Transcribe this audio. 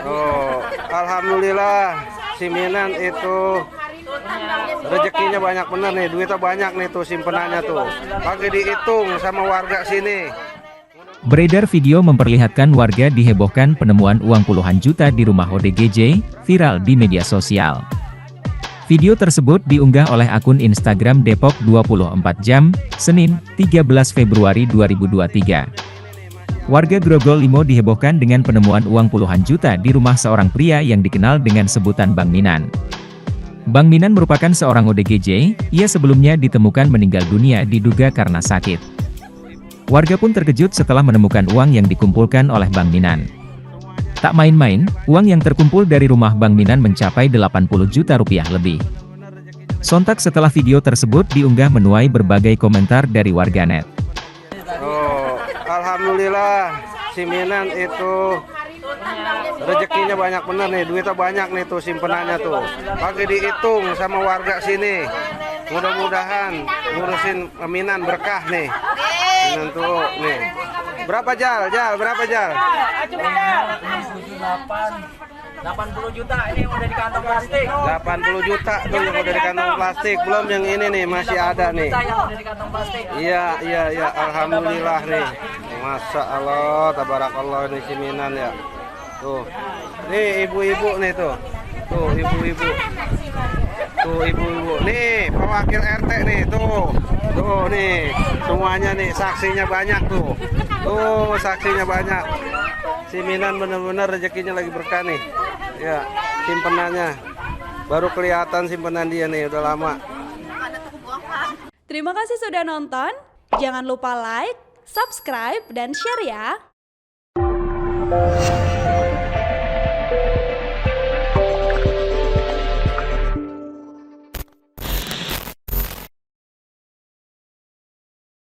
Oh, alhamdulillah si Minan itu rezekinya banyak bener nih, duitnya banyak nih tuh simpenannya tuh. Pagi dihitung sama warga sini. Beredar video memperlihatkan warga dihebohkan penemuan uang puluhan juta di rumah ODGJ, viral di media sosial. Video tersebut diunggah oleh akun Instagram Depok 24 Jam, Senin, 13 Februari 2023. Warga Grogol Limo dihebohkan dengan penemuan uang puluhan juta di rumah seorang pria yang dikenal dengan sebutan Bang Minan. Bang Minan merupakan seorang ODGJ, ia sebelumnya ditemukan meninggal dunia diduga karena sakit. Warga pun terkejut setelah menemukan uang yang dikumpulkan oleh Bang Minan. Tak main-main, uang yang terkumpul dari rumah Bang Minan mencapai 80 juta rupiah lebih. Sontak setelah video tersebut diunggah menuai berbagai komentar dari warganet. Oh, alhamdulillah si Minan itu rezekinya banyak bener nih, duitnya banyak nih tuh simpenannya tuh. Pagi dihitung sama warga sini. Mudah-mudahan ngurusin Minan berkah nih. Minan tuh nih. Berapa Jal? Berapa Jal? 80 juta ini yang udah di kantong plastik. 80 juta tuh yang udah di kantong plastik. Belum yang ini nih, masih ada nih. Yang udah di kantong plastik. Iya, alhamdulillah nih. Masya Allah, tabarakallah ini si Minan ya. Tuh. Nih ibu-ibu nih tuh. Tuh ibu-ibu. Tuh ibu-ibu. Nih pewakil RT nih tuh. Tuh nih. Semuanya nih saksinya banyak tuh. Tuh saksinya banyak. Si Minan bener-bener rezekinya lagi berkah nih. Ya, simpenannya. Baru kelihatan simpenan dia nih, udah lama. Terima kasih sudah nonton. Jangan lupa like, subscribe, dan share ya.